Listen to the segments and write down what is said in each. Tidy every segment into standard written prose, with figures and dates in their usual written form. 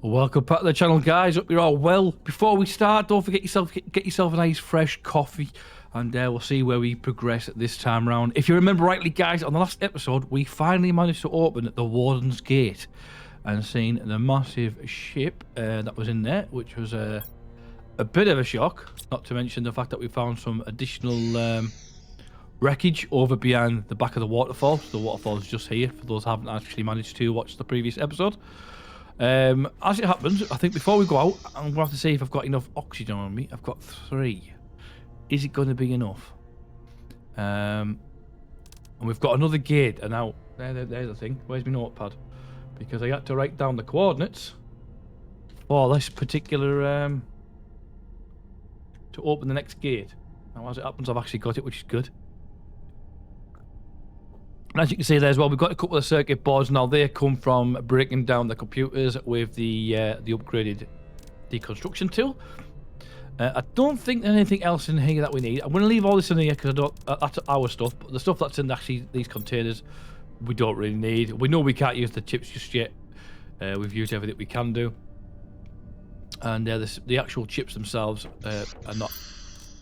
Welcome back to the channel, guys. Hope you're all well. Before we start, don't forget get yourself a nice fresh coffee, and we'll see where we progress this time round. If you remember rightly, guys, on the last episode we finally managed to open the Warden's Gate and seen the massive ship that was in there, which was a bit of a shock. Not to mention the fact that we found some additional wreckage over behind the back of the waterfall. So the waterfall is just here for those who haven't actually managed to watch the previous episode. As it happens, I think before we go out, I'm going to have to see if I've got enough oxygen on me. I've got 3. Is it going to be enough? And we've got another gate. And now, there's the thing. Where's my notepad? Because I had to write down the coordinates for this particular, to open the next gate. Now, as it happens, I've actually got it, which is good. And as you can see there as well, we've got a couple of circuit boards now. They come from breaking down the computers with the upgraded deconstruction tool. I don't think there's anything else in here that we need. I'm going to leave all this in here because I don't. That's our stuff. But the stuff that's in actually these containers, we don't really need. We know we can't use the chips just yet. We've used everything we can do, and the actual chips themselves are not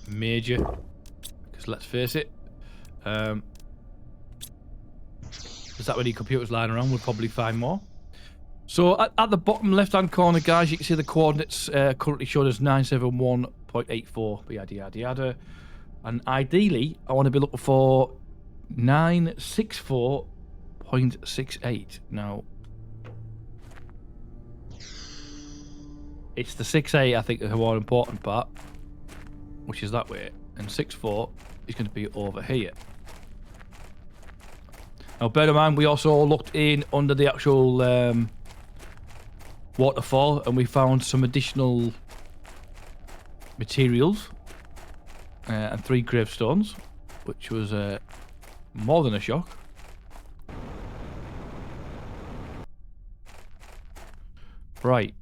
major. Because let's face it. Is that many computers lying around? We'll probably find more. So at the bottom left-hand corner, guys, you can see the coordinates currently showing us 971.84, yada yada yada. And ideally, I want to be looking for 964.68. Now, it's the 6A, I think, is the more important part, which is that way, and 64 is going to be over here. Now, bear in mind, we also looked in under the actual waterfall, and we found some additional materials and 3 gravestones, which was more than a shock. Right,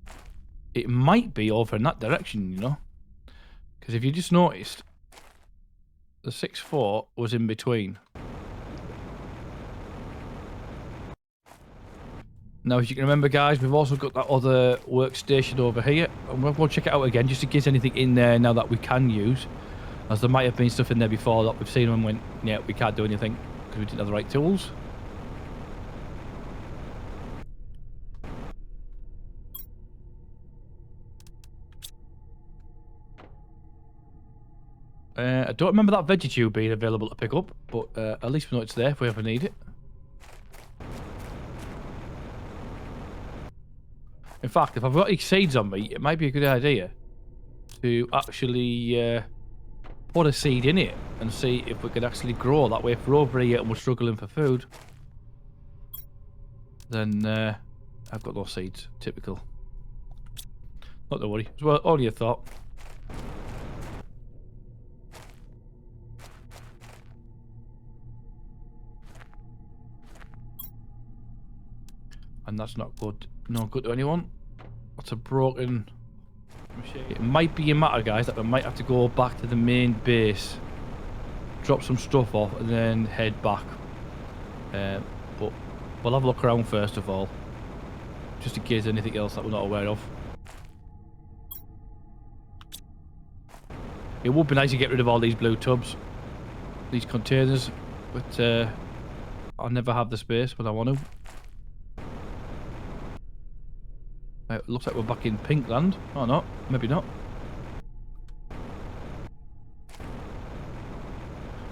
it might be over in that direction, you know, because if you just noticed, the 6-4 was in between. Now, as you can remember, guys, we've also got that other workstation over here. And we'll check it out again, just in case anything in there now that we can use. As there might have been stuff in there before that we've seen and went, yeah, we can't do anything because we didn't have the right tools. I don't remember that veggie tube being available to pick up, but at least we know it's there if we ever need it. In fact, if I've got any seeds on me, it might be a good idea to actually put a seed in it and see if we could actually grow. That way, if we're over here and we're struggling for food, then I've got those seeds. Typical. Not to worry. Well, only a thought. And that's not good. No good to anyone. That's a broken machine. It might be a matter, guys, that we might have to go back to the main base, drop some stuff off, and then head back. But we'll have a look around first of all, just in case anything else that we're not aware of. It would be nice to get rid of all these blue tubs, these containers, but I'll never have the space when I want to. It looks like we're back in pink land. Oh no, maybe not.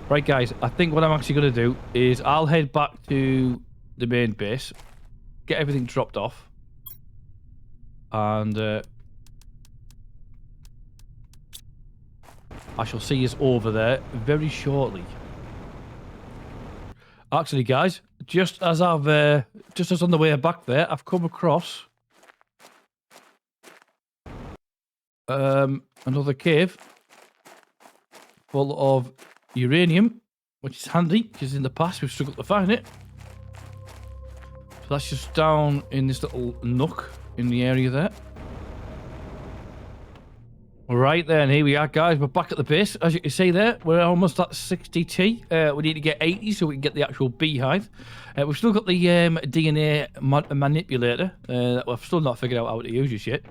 Right, guys, I think what I'm actually going to do is I'll head back to the main base, get everything dropped off, and I shall see us over there very shortly. Actually, guys, just as on the way back there, I've come across another cave full of uranium, which is handy because in the past we've struggled to find it. So that's just down in this little nook in the area there. Right then, here we are, guys. We're back at the base. As you can see there, we're almost at 60T. We need to get 80 so we can get the actual beehive. We've still got the DNA manipulator that we've still not figured out how to use just yet.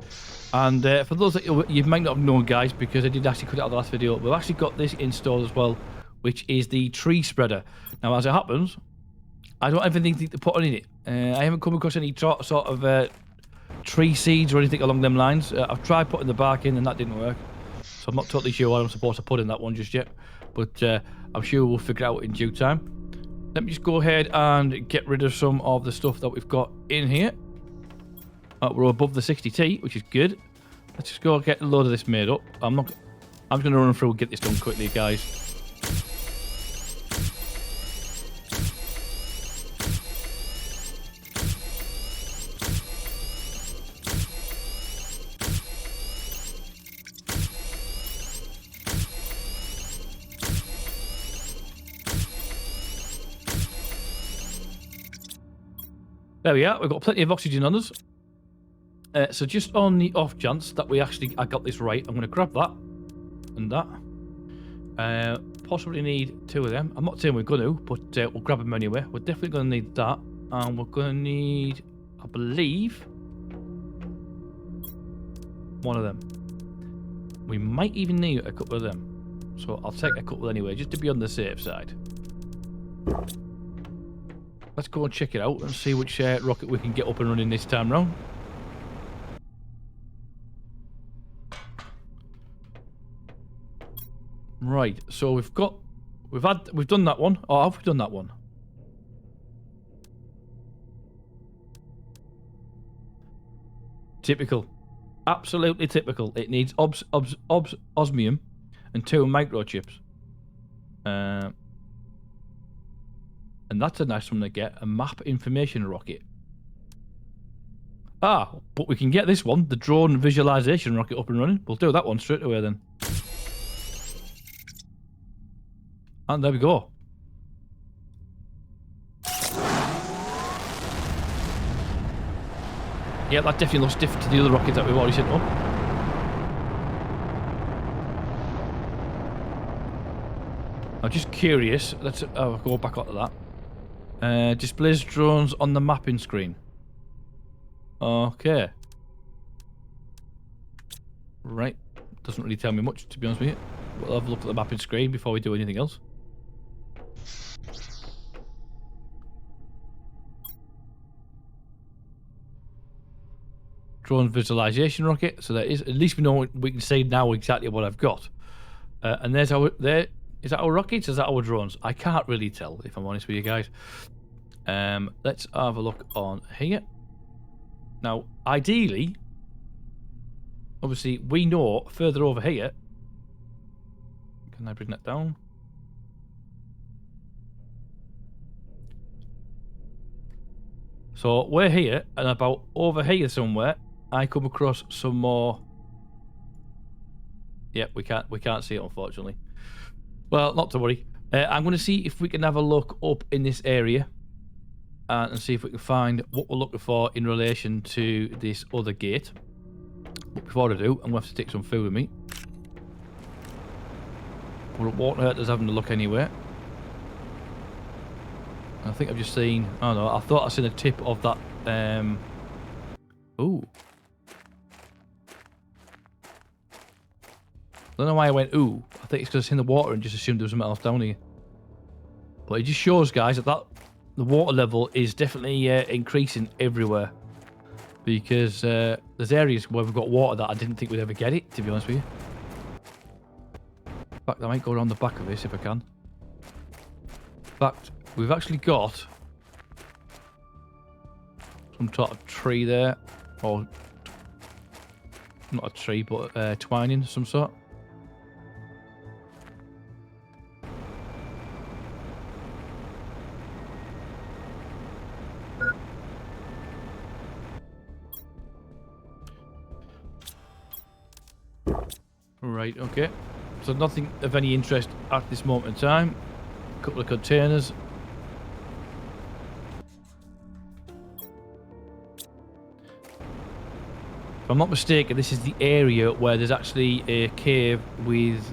And for those that you might not have known, guys, because I did actually cut it out of the last video, we've actually got this installed as well, which is the tree spreader. Now, as it happens, I don't have anything to put on in it. I haven't come across any sort of tree seeds or anything along them lines. I've tried putting the bark in and that didn't work. So I'm not totally sure what I'm supposed to put in that one just yet. But I'm sure we'll figure it out in due time. Let me just go ahead and get rid of some of the stuff that we've got in here. We're above the 60T, which is good. Let's just go get a load of this made up. I'm just going to run through and get this done quickly, guys. There we are. We've got plenty of oxygen on us. So just on the off chance that I got this right, I'm going to grab that and that. Possibly need 2 of them. I'm not saying we're going to, but we'll grab them anyway. We're definitely going to need that. And we're going to need, I believe, 1 of them. We might even need a couple of them. So I'll take a couple anyway, just to be on the safe side. Let's go and check it out and see which rocket we can get up and running this time round. Right, so we've done that one. Oh, have we done that one? Typical. Absolutely typical. It needs osmium and 2 microchips. And that's a nice one to get. A map information rocket. Ah, but we can get this one, the drone visualization rocket, up and running. We'll do that one straight away then. And there we go. Yeah, that definitely looks different to the other rocket that we've already sent up. I'm just curious. Let's go back onto that. Displays drones on the mapping screen. Okay. Right. Doesn't really tell me much, to be honest with you. We'll have a look at the mapping screen before we do anything else. Drone visualization rocket. So there is, at least we know, we can say now exactly what I've got. And there's our, is that our rockets? Is that our drones? I can't really tell, if I'm honest with you guys. Let's have a look on here. Now, ideally, obviously, we know further over here. Can I bring that down? So we're here, and about over here somewhere, I come across some more. Yep, we can't see it, unfortunately. Well, not to worry. I'm going to see if we can have a look up in this area and see if we can find what we're looking for in relation to this other gate. But before I do, I'm going to have to take some food with me. Well, it won't hurt us having a look anywhere. I think I've just seen... Oh no, I thought I seen a tip of that... Ooh. I don't know why I went ooh. I think it's because I seen the water and just assumed there was something else down here. But it just shows, guys, that the water level is definitely increasing everywhere. Because there's areas where we've got water that I didn't think we'd ever get it, to be honest with you. In fact, I might go around the back of this if I can. In fact, we've actually got some sort of tree there. Or, not a tree, but twining of some sort. Right, okay. So nothing of any interest at this moment in time. A couple of containers. I'm not mistaken, this is the area where there's actually a cave with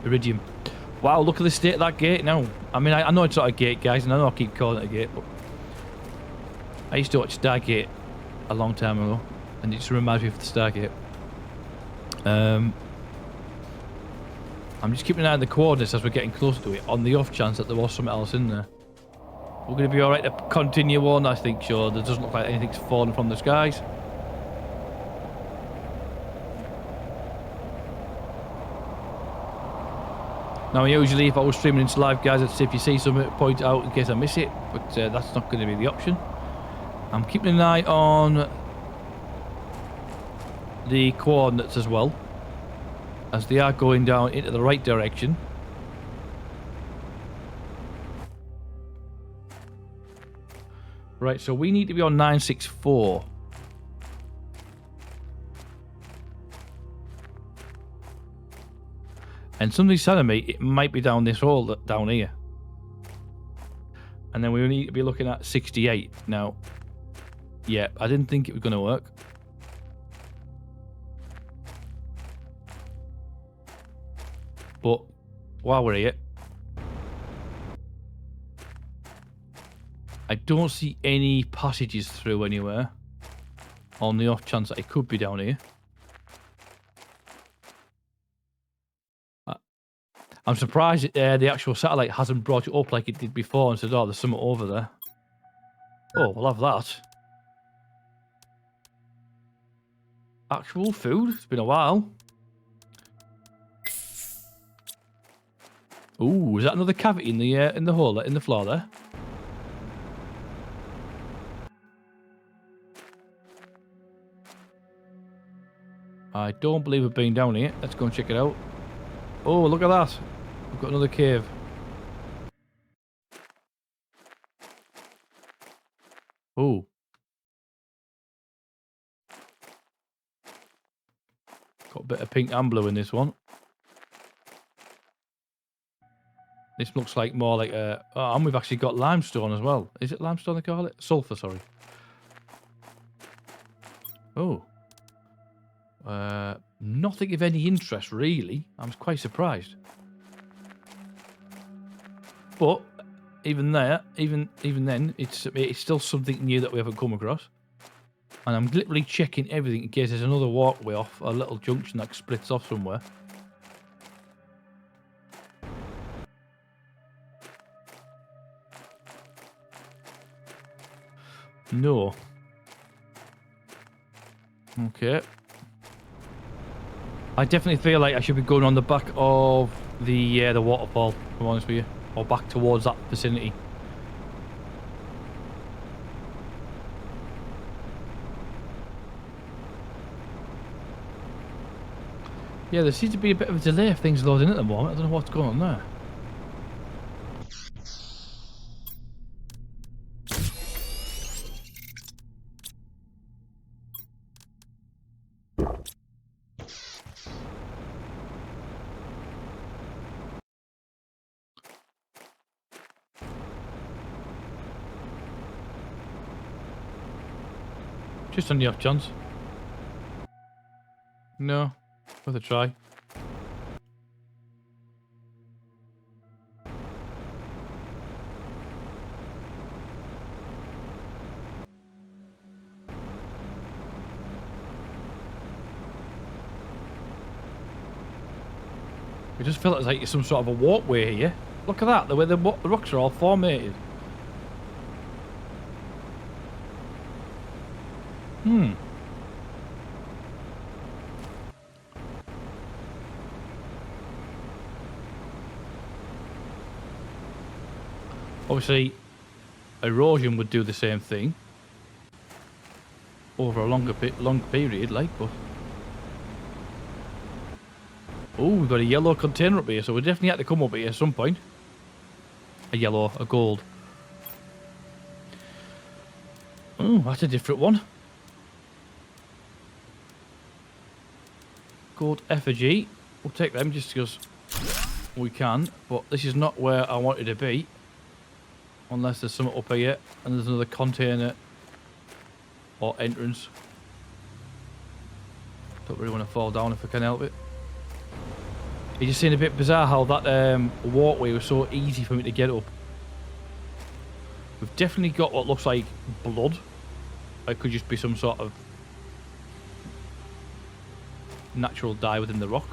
iridium. Wow, look at the state of that gate now. I mean, I know it's not a gate, guys, and I know I keep calling it a gate, but I used to watch Stargate a long time ago, and it just reminds me of the Stargate. I'm just keeping an eye on the coordinates as we're getting closer to it, on the off chance that there was something else in there. We're going to be alright to continue on, I think, sure. There doesn't look like anything's fallen from the skies. Now, usually if I was streaming into live, guys, I'd say if you see something, point it out in case I miss it, but that's not going to be the option. I'm keeping an eye on the coordinates as well, as they are going down into the right direction. Right, so we need to be on 964. And somebody's telling me it might be down this hole down here. And then we need to be looking at 68. Now, yeah, I didn't think it was going to work. But while we're here, I don't see any passages through anywhere, on the off chance that it could be down here. I'm surprised the actual satellite hasn't brought it up like it did before and said, oh, there's something over there. Oh, we'll have that. Actual food? It's been a while. Ooh, is that another cavity in the hole, in the floor there? I don't believe we've been down here. Let's go and check it out. Oh, look at that. We've got another cave. Oh. Got a bit of pink and blue in this one. This looks like more like a... Oh, and we've actually got limestone as well. Is it limestone they call it? Sulfur, sorry. Oh. Nothing of any interest, really. I'm quite surprised. But even there, even then, it's still something new that we haven't come across. And I'm literally checking everything in case there's another walkway off, a little junction that splits off somewhere. No. Okay. I definitely feel like I should be going on the back of the waterfall, to be honest with you. Or back towards that vicinity. Yeah, there seems to be a bit of a delay of things loading at the moment. I don't know what's going on there. Just on the off chance. No. Worth a try. We just feel it's like some sort of a walkway here. Look at that, the way the rocks are all formatted. Obviously, erosion would do the same thing over a long period, like. But oh, we've got a yellow container up here, so we definitely have to come up here at some point. A yellow, a gold. Oh, that's a different one. Gold effigy. We'll take them just because we can, but this is not where I wanted to be. Unless there's something up here and there's another container or entrance. Don't really want to fall down if I can help it. It just seemed a bit bizarre how that walkway was so easy for me to get up. We've definitely got what looks like blood. It could just be some sort of natural dye within the rock.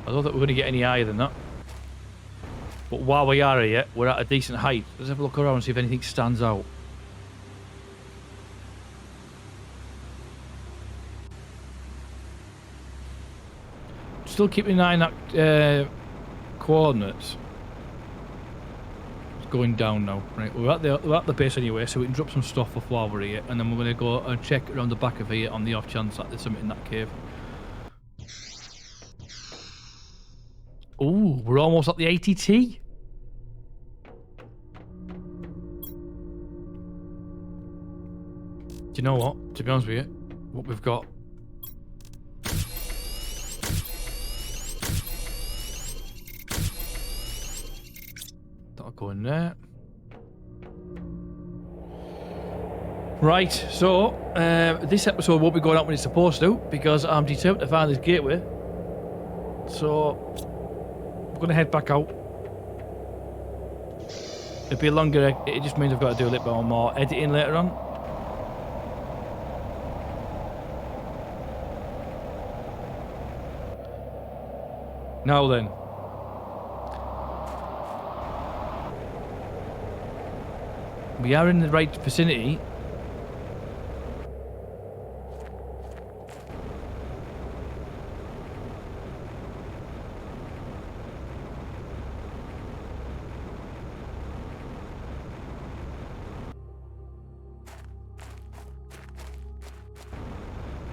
I don't think we're going to get any higher than that. But while we are here, we're at a decent height. Let's have a look around and see if anything stands out. Still keeping an eye on that coordinates. It's going down now. Right, we're at the base anyway, so we can drop some stuff off while we're here, and then we're going to go and check around the back of here on the off chance that there's something in that cave. Ooh, we're almost at the ATT. Do you know what? To be honest with you, what we've got. That'll go in there. Right, so this episode won't be going out when it's supposed to because I'm determined to find this gateway. So I'm going to head back out. It'll be longer. It just means I've got to do a little bit more editing later on. Now then. We are in the right vicinity.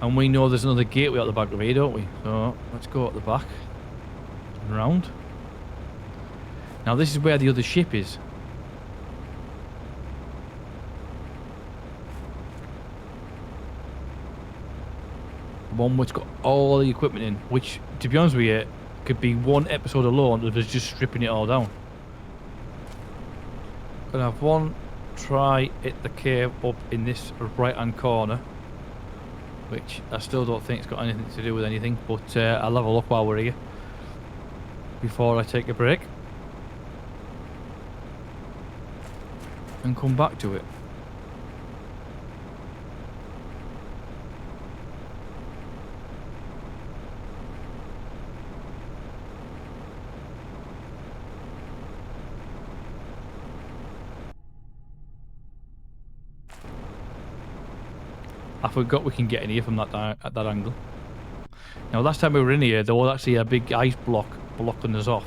And we know there's another gateway at the back of here, don't we? So let's go at the back. Around. Now this is where the other ship is. One which got all the equipment in, which, to be honest with you, could be one episode alone of us just stripping it all down. Gonna have one try at the cave up in this right hand corner, which I still don't think it's got anything to do with anything, but I'll have a look while we're here before I take a break and come back to it. I forgot we can get in here from that at that angle. Now, last time we were in here, there was actually a big ice block blocking us off.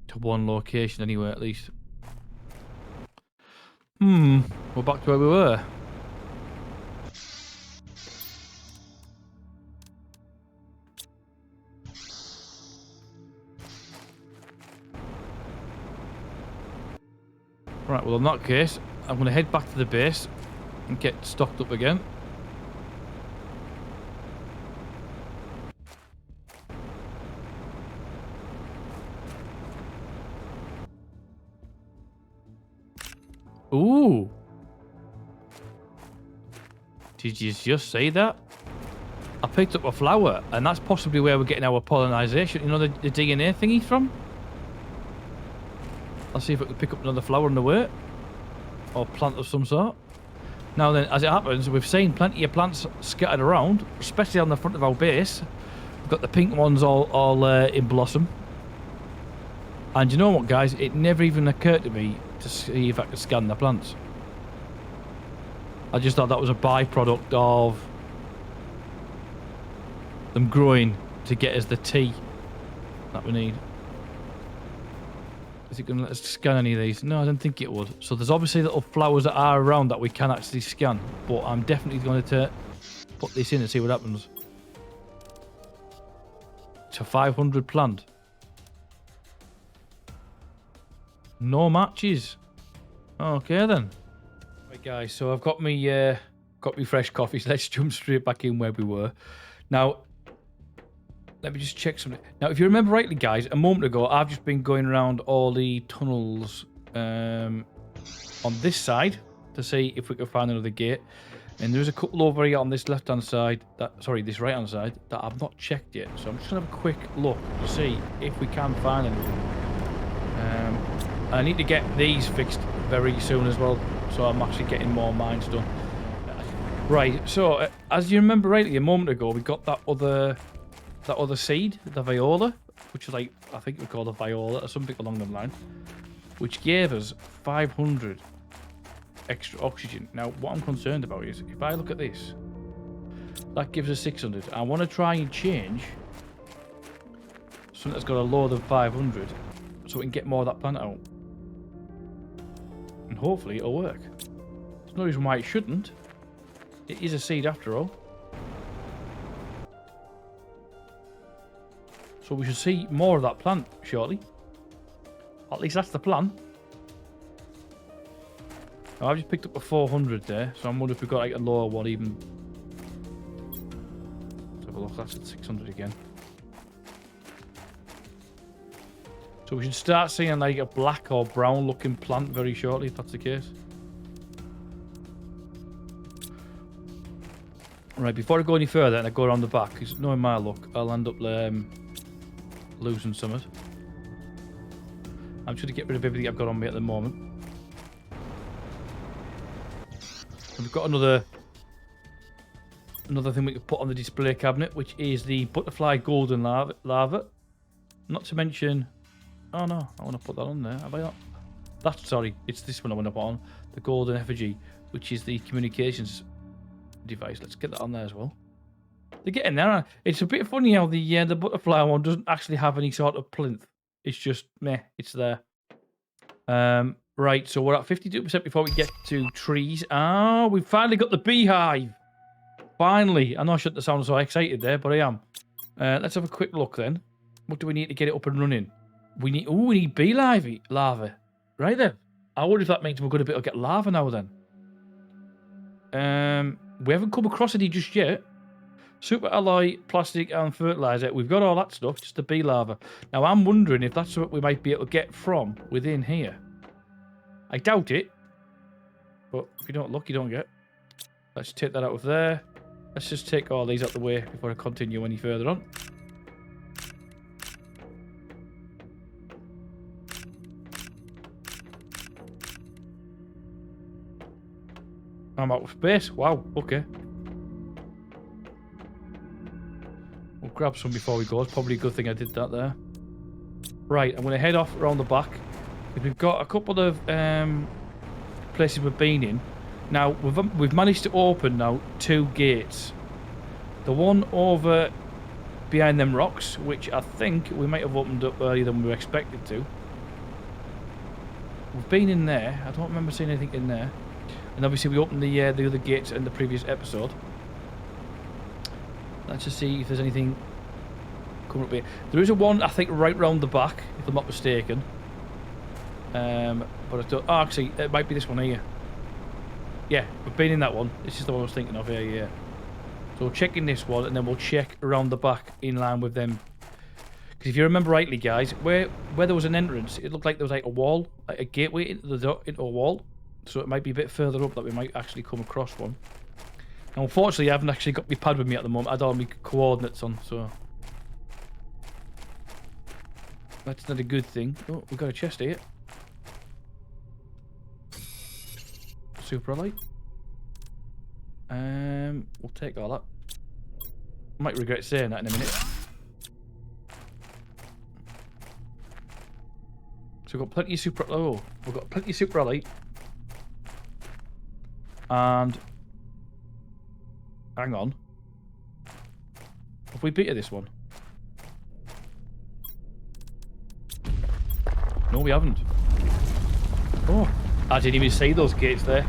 To one location anyway, at least. We're back to where we were. Right, well in that case, I'm going to head back to the base and get stocked up again. Ooh! Did you just say that? I picked up a flower, and that's possibly where we're getting our pollinization, you know, the DNA thingy from? I'll see if I can pick up another flower on the way. Or plant of some sort. Now then, as it happens, we've seen plenty of plants scattered around, especially on the front of our base. We've got the pink ones all in blossom. And you know what, guys? It never even occurred to me to see if I could scan the plants. I just thought that was a byproduct of them growing to get us the tea that we need. Is it going to let us scan any of these? No, I don't think it would. So there's obviously little flowers that are around that we can actually scan. But I'm definitely going to put this in and see what happens. To 500 planned. No matches. Okay then. Right guys, so I've got me fresh coffee, so let's jump straight back in where we were. Now, let me just check something. Now, if you remember rightly, guys, a moment ago, I've just been going around all the tunnels on this side to see if we can find another gate. And there's a couple over here on this left-hand side, this right-hand side, that I've not checked yet. So I'm just going to have a quick look to see if we can find anything. I need to get these fixed very soon as well, so I'm actually getting more mines done. Right, so as you remember rightly, a moment ago, we got that other seed, the viola, which is like, I think we call it viola or something along the line, which gave us 500 extra oxygen. Now, what I'm concerned about is, if I look at this, that gives us 600. I want to try and change something that's got a load of 500 so we can get more of that plant out. And hopefully it'll work. There's no reason why it shouldn't. It is a seed after all. So we should see more of that plant shortly. At least that's the plan. Now, I've just picked up a 400 there, so I'm wondering if we've got like a lower one even. Let's have a look, that's at 600 again. So we should start seeing like a black or brown looking plant very shortly, if that's the case. Right, before I go any further and I go around the back, because knowing my luck, I'll end up losing some of it. I'm trying to get rid of everything I've got on me at the moment. And we've got another thing we can put on the display cabinet, which is the butterfly golden lava. Not to mention, oh no, I want to put that on there. Have I not? That's, sorry, it's this one I want to put on, the golden effigy, which is the communications device. Let's get that on there as well. They're getting there. It's a bit funny how the butterfly one doesn't actually have any sort of plinth. It's just meh. It's there. Right. So we're at 52% before we get to trees. Oh, we finally got the beehive. Finally. I know I shouldn't have sounded so excited there, but I am. Let's have a quick look then. What do we need to get it up and running? We need bee larvae. Right then. I wonder if that means we're going to be able to get lava now then. We haven't come across any just yet. Super alloy, plastic, and fertilizer. We've got all that stuff, just the bee larva. Now, I'm wondering if that's what we might be able to get from within here. I doubt it. But if you don't look, you don't get. Let's take that out of there. Let's just take all these out the way before I continue any further on. I'm out of space. Wow, okay. We'll grab some before we go. It's probably a good thing I did that there. Right, I'm going to head off around the back. We've got a couple of places we've been in. Now, we've managed to open now 2 gates. The one over behind them rocks, which I think we might have opened up earlier than we were expected to. We've been in there. I don't remember seeing anything in there. And obviously we opened the other gates in the previous episode. Let's just see if there's anything coming up here. There is a one, I think, right round the back, if I'm not mistaken. But I don't... Oh, actually, it might be this one here. Yeah, we've been in that one. This is the one I was thinking of here, yeah. So we'll check in this one, and then we'll check around the back in line with them. Because if you remember rightly, guys, where there was an entrance, it looked like there was like a wall, like a gateway into a wall. So it might be a bit further up that we might actually come across one. And unfortunately, I haven't actually got my pad with me at the moment. I don't have my coordinates on, so... That's not a good thing. Oh, we've got a chest here. Super light. We'll take all that. Might regret saying that in a minute. So we've got plenty of super... Oh, we've got plenty of super light. And... Hang on. Have we beaten this one? No, we haven't. Oh, I didn't even see those gates there.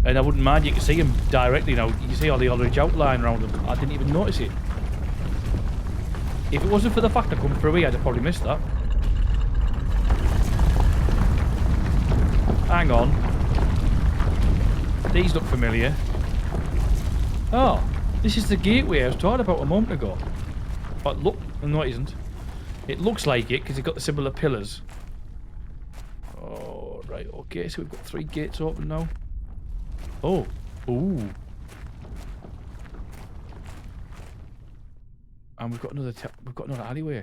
And I wouldn't mind, you can see them directly now. You can see all the orange outline around them. I didn't even notice it. If it wasn't for the fact I come through here, I'd have probably missed that. Hang on. These look familiar. Oh, this is the gateway I was talking about a moment ago. But look, no it isn't. It looks like it because it's got the similar pillars. Oh, right, okay, so we've got 3 gates open now. Oh, ooh. And we've got another alleyway.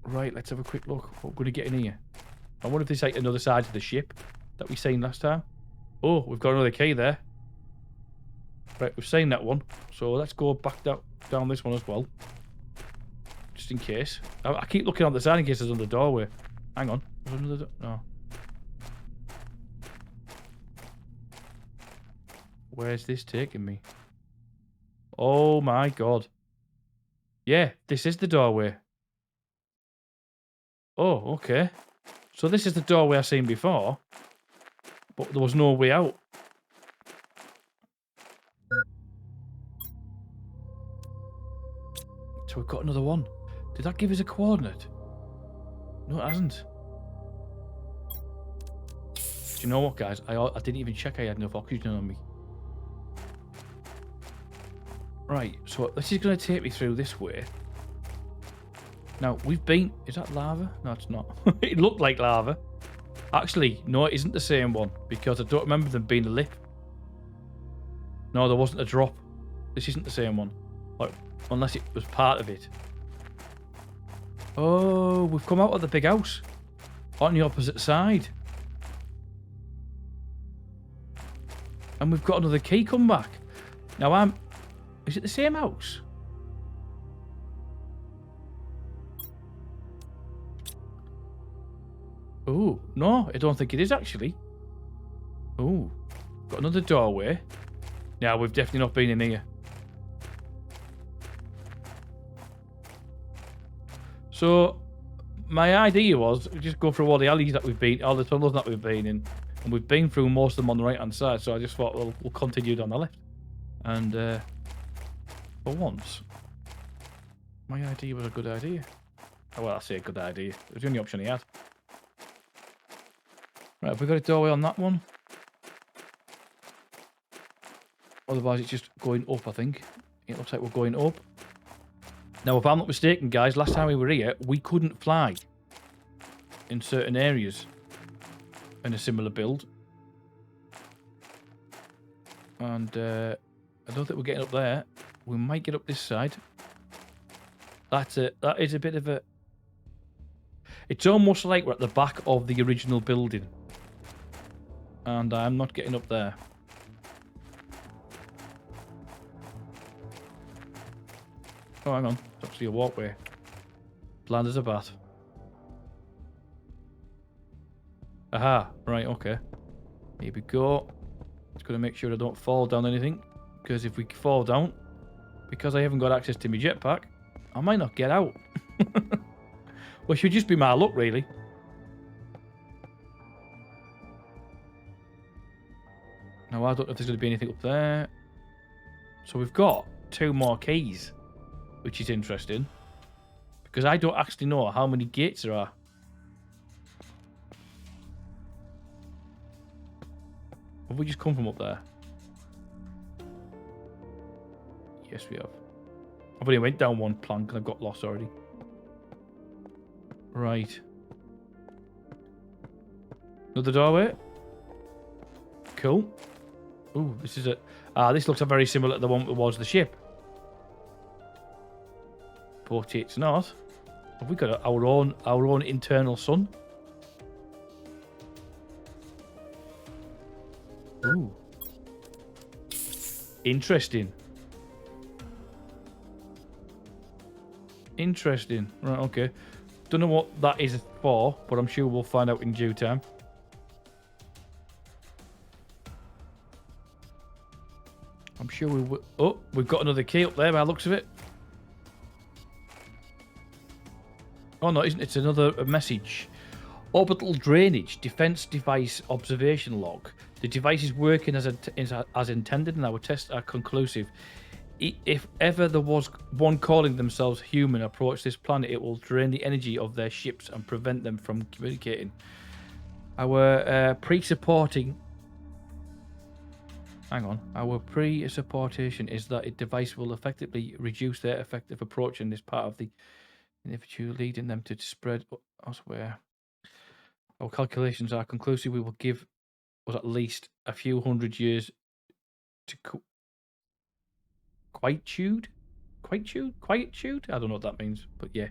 Right, let's have a quick look. What we're going to get in here. I wonder if this is like another side of the ship that we seen last time. Oh, we've got another key there. Right, we've seen that one. So let's go back down this one as well. Just in case. I keep looking on the side in case there's another doorway. Hang on. There's another no. Where's this taking me? Oh my god. Yeah, this is the doorway. Oh, okay. So this is the doorway I've seen before. But there was no way out. So we've got another one. Did that give us a coordinate? No, it hasn't. Do you know what, guys? I didn't even check I had enough oxygen on me. Right, so this is going to take me through this way. Now, we've been... Is that lava? No, it's not. It looked like lava. Actually, no, it isn't the same one. Because I don't remember them being a lip. No, there wasn't a drop. This isn't the same one. Or, unless it was part of it. Oh, we've come out of the big house. On the opposite side. And we've got another key come back. Now, is it the same house? Oh, no, I don't think it is actually. Oh, got another doorway. Now, we've definitely not been in here. So, my idea was just go through all the alleys that we've been, all the tunnels that we've been in, and we've been through most of them on the right-hand side. So I just thought we'll continue down the left. And for once, my idea was a good idea. Oh, well, I say a good idea. It was the only option he had. Right, have we got a doorway on that one? Otherwise, it's just going up, I think. It looks like we're going up. Now, if I'm not mistaken, guys, last time we were here, we couldn't fly in certain areas in a similar build. And I don't think we're getting up there. We might get up this side. That is a bit of a... It's almost like we're at the back of the original building. And I'm not getting up there. Oh, hang on. It's actually a walkway. Bland as a bat. Aha. Right, okay. Here we go. Just got to make sure I don't fall down anything. Because if we fall down, because I haven't got access to my jetpack, I might not get out. Well, it should just be my luck, really. Now, I don't know if there's going to be anything up there. So we've got 2 more keys, which is interesting. Because I don't actually know how many gates there are. Have we just come from up there? Yes, we have. I've only went down one plank and I've got lost already. Right. Another doorway. Cool. Ooh, this is a... this looks very similar to the one that was the ship. But it's not. Have we got our own internal sun? Ooh. Interesting. Interesting. Right, okay. Don't know what that is for, but I'm sure we'll find out in due time. I'm sure we will. Oh, we've got another key up there by the looks of it. Oh, no, isn't it? It's another message. Orbital drainage, defense device observation log. The device is working as intended, and our tests are conclusive. If ever there was one calling themselves human approach this planet, it will drain the energy of their ships and prevent them from communicating. Our pre-supporting... Hang on. Our pre-supportation is that a device will effectively reduce their effective approach in this part of the individual, leading them to spread elsewhere. Our calculations are conclusive. We will give us at least a few hundred years to quietude? Quietude? I don't know what that means, but yeah.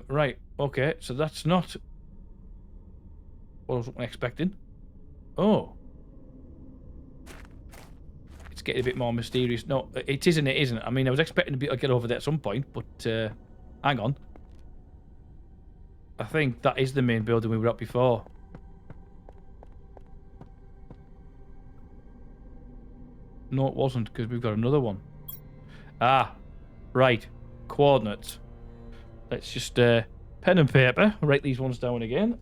Right, okay, so that's not what I was expecting. Oh. It's getting a bit more mysterious. No, it isn't, it isn't. I mean, I was expecting to get over there at some point, but hang on. I think that is the main building we were at before. No, it wasn't, because we've got another one. Ah, right. Coordinates. Let's just pen and paper. Write these ones down again.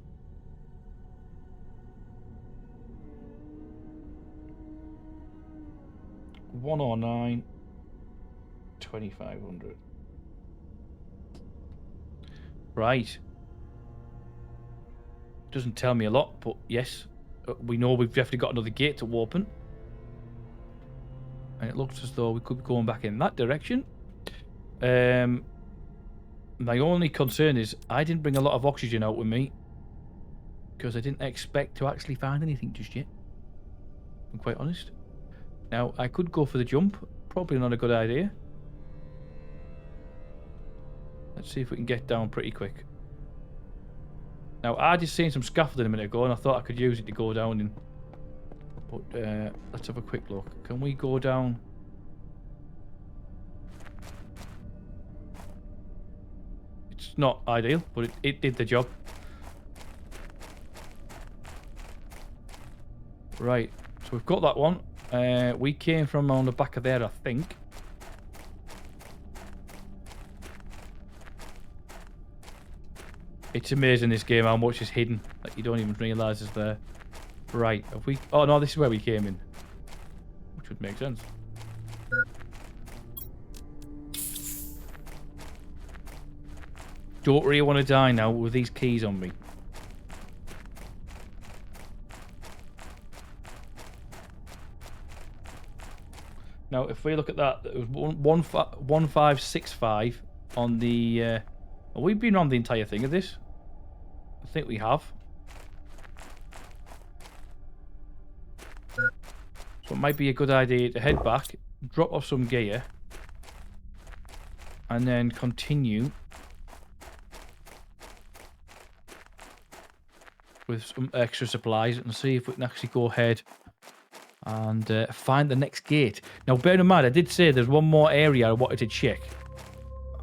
(109) 2500. Right. Doesn't tell me a lot, but yes, we know we've definitely got another gate to open. And it looks as though we could be going back in that direction. My only concern is I didn't bring a lot of oxygen out with me, because I didn't expect to actually find anything just yet. I'm quite honest. Now, I could go for the jump. Probably not a good idea. Let's see if we can get down pretty quick. Now, I just seen some scaffolding a minute ago, and I thought I could use it to go down in. But let's have a quick look. Can we go down? It's not ideal, but it did the job. Right, so we've got that one. We came from on the back of there, I think. It's amazing, this game, how much is hidden that you don't even realise is there. Right, have we... Oh, no, this is where we came in. Which would make sense. Don't really want to die now with these keys on me. Now, if we look at that, it was 1565 on the... have we been on the entire thing of this? I think we have. So it might be a good idea to head back, drop off some gear, and then continue with some extra supplies and see if we can actually go ahead and find the next gate. Now, bear in mind, I did say there's one more area I wanted to check.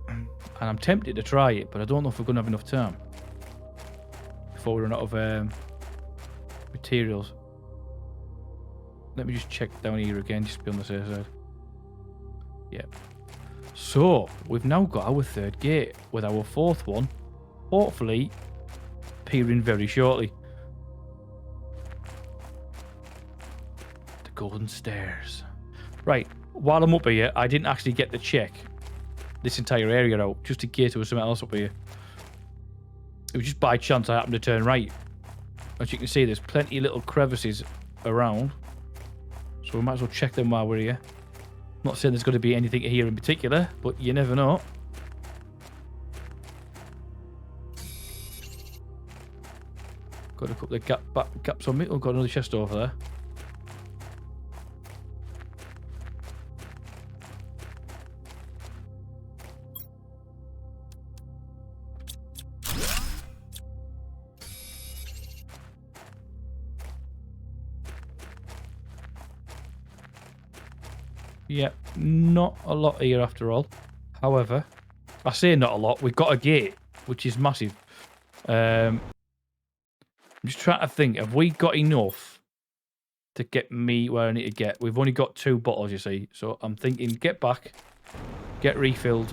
And I'm tempted to try it, but I don't know if we're going to have enough time before we run out of materials. Let me just check down here again, just to be on the safe side. Yep. So, we've now got our third gate, with our fourth one, hopefully, appearing very shortly. The golden stairs. Right, while I'm up here, I didn't actually get to check this entire area out, just in case there was something else up here. It was just by chance I happened to turn right. As you can see, there's plenty of little crevices around. So we might as well check them while we're here. Not saying there's going to be anything here in particular, but you never know. Got a couple of gaps on me. Oh, got another chest over there. Yeah, not a lot here after all. However, I say not a lot. We've got a gate, which is massive. I'm just trying to think. Have we got enough to get me where I need to get. We've only got 2 bottles, you see. So I'm thinking get back, get refilled,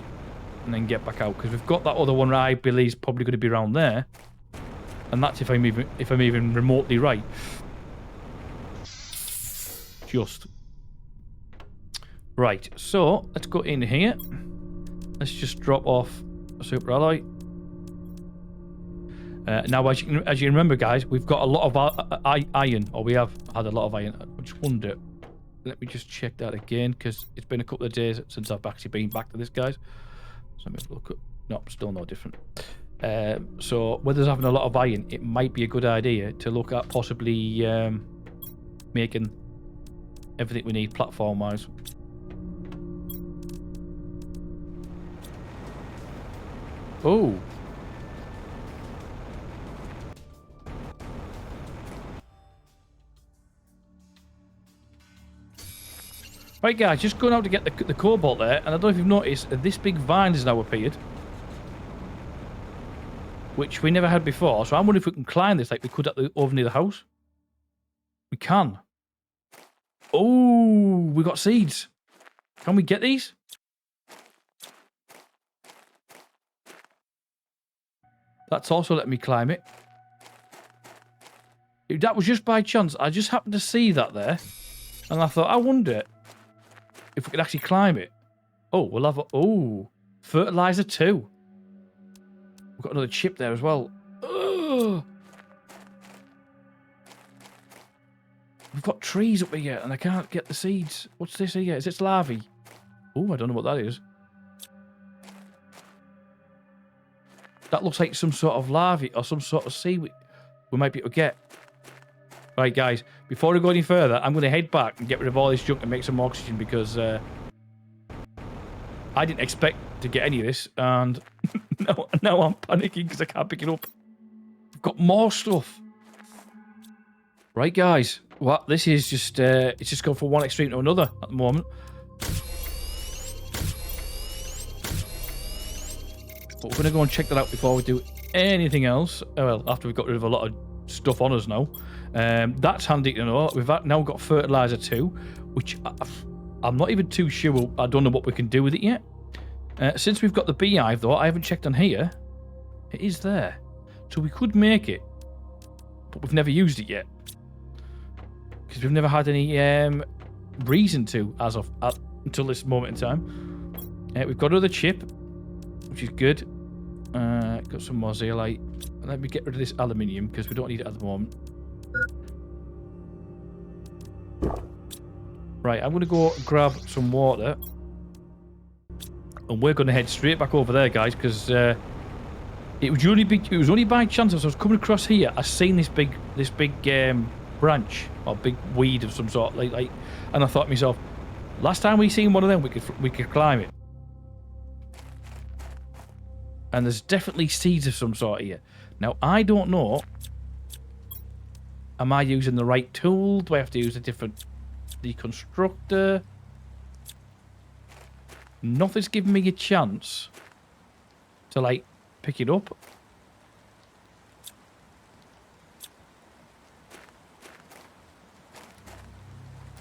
and then get back out. Because we've got that other one that I believe is probably going to be around there. And that's if I'm even remotely right. Just. Right, so let's go in here. Let's just drop off a super alloy. Now, as you remember, guys, we've got a lot of iron, or we have had a lot of iron. I just wonder. Let me just check that again, because it's been a couple of days since I've actually been back to this, guys. So let me look up. Nope, still no different. So, whether there's having a lot of iron, it might be a good idea to look at possibly making everything we need platform-wise. Oh. Right, guys, just going out to get the cobalt there, and I don't know if you've noticed, this big vine has now appeared. Which we never had before, so I'm wondering if we can climb this like we could at the over near the house. We can. Oh, we got seeds. Can we get these? That's also letting me climb it. That was just by chance. I just happened to see that there. And I thought, I wonder if we could actually climb it. Oh, we'll have a... Oh, fertilizer 2. We've got another chip there as well. Ugh. We've got trees up here and I can't get the seeds. What's this here? Is it larvae? Oh, I don't know what that is. That looks like some sort of larvae or some sort of seaweed we might be able to get. Right, guys, before we go any further, I'm going to head back and get rid of all this junk and make some oxygen because I didn't expect to get any of this, and now I'm panicking because I can't pick it up. I've got more stuff. Right, guys, well, this is just, it's just gone from one extreme to another at the moment. But we're going to go and check that out before we do anything else. Well, after we've got rid of a lot of stuff on us now. That's handy to know. We've now got fertilizer 2, which I'm not even too sure. I don't know what we can do with it yet. Since we've got the beehive, though, I haven't checked on here. It is there. So we could make it. But we've never used it yet. Because we've never had any reason to, until this moment in time. We've got another chip, which is good. Got some more zeolite. Let me get rid of this aluminium, because we don't need it at the moment. Right, I'm going to go grab some water. And we're going to head straight back over there, guys, because it was only by chance as I was coming across here, I seen this big branch or big weed of some sort, like, and I thought to myself, last time we seen one of them, we could climb it. And there's definitely seeds of some sort here. Now I don't know. Am I using the right tool? Do I have to use a different deconstructor? Nothing's giving me a chance to, like, pick it up.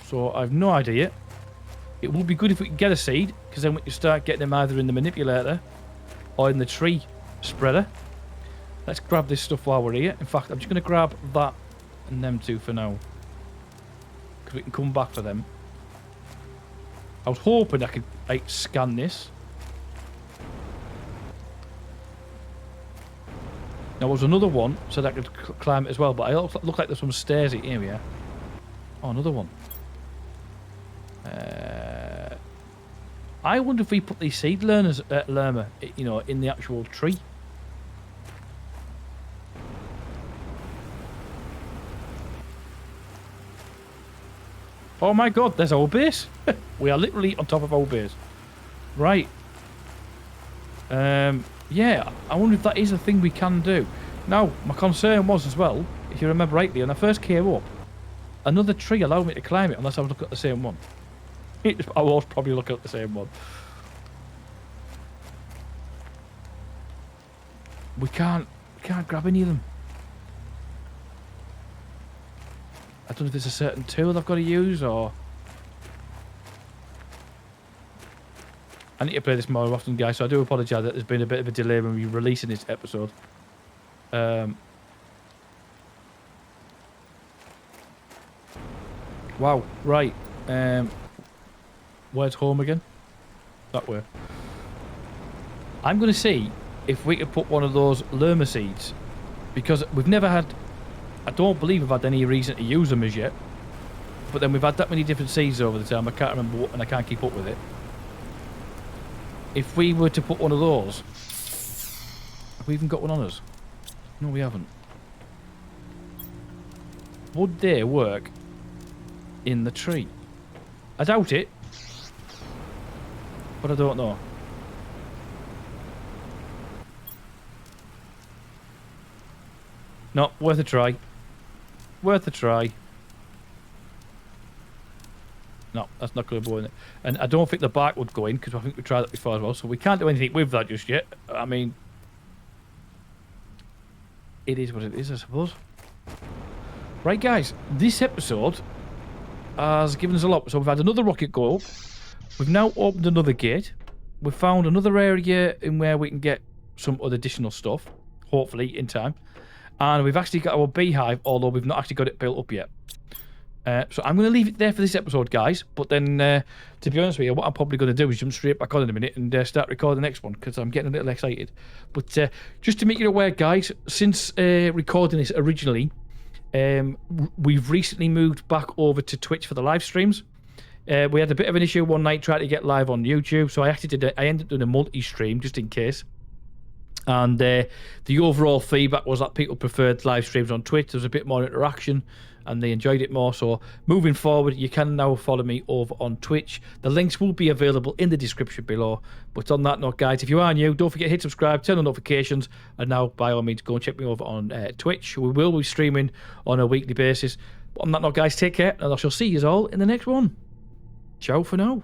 So I've no idea. It would be good if we could get a seed, because then we can start getting them either in the manipulator or in the tree spreader. Let's grab this stuff while we're here. In fact, I'm just going to grab that and them two for now, because we can come back for them. I was hoping I could, like, scan this. There was another one so that I could climb it as well, but it looked like there's some stairs here. We are. Oh, another one. I wonder if we put these seed lerma, you know, in the actual tree. Oh my god, there's our base. We are literally on top of our base. Right. Yeah, I wonder if that is a thing we can do. Now, my concern was as well, if you remember rightly, when I first came up, another tree allowed me to climb it unless I was looking at the same one. I was probably looking at the same one. We can't grab any of them. I don't know if there's a certain tool I've got to use or... I need to play this more often, guys, so I do apologise that there's been a bit of a delay when we releasing this episode. Wow, right. Where's home again? That way. I'm going to see if we could put one of those lerma seeds, because we've never had... I don't believe we've had any reason to use them as yet, but then we've had that many different seeds over the time, I can't remember what, and I can't keep up with it. If we were to put one of those... Have we even got one on us? No, we haven't. Would they work in the tree? I doubt it, but I don't know. No, worth a try. Worth a try. No, that's not going to go in it. And I don't think the bark would go in, because I think we tried that before as well. So we can't do anything with that just yet. I mean, it is what it is, I suppose. Right, guys. This episode has given us a lot. So we've had another rocket go up. We've now opened another gate. We've found another area in where we can get some other additional stuff. Hopefully, in time. And we've actually got our beehive, although we've not actually got it built up yet. So I'm going to leave it there for this episode, guys. But then, to be honest with you, what I'm probably going to do is jump straight back on in a minute and start recording the next one, because I'm getting a little excited. But just to make you aware, guys, since recording this originally, we've recently moved back over to Twitch for the live streams. We had a bit of an issue one night trying to get live on YouTube, so I ended up doing a multi-stream just in case. And the overall feedback was that people preferred live streams on Twitch. There was a bit more interaction and they enjoyed it more. So moving forward, you can now follow me over on Twitch. The links will be available in the description below. But on that note, guys, if you are new, don't forget to hit subscribe, turn on notifications, and now by all means go and check me over on Twitch. We will be streaming on a weekly basis. But on that note, guys, take care, and I shall see you all in the next one. Ciao for now.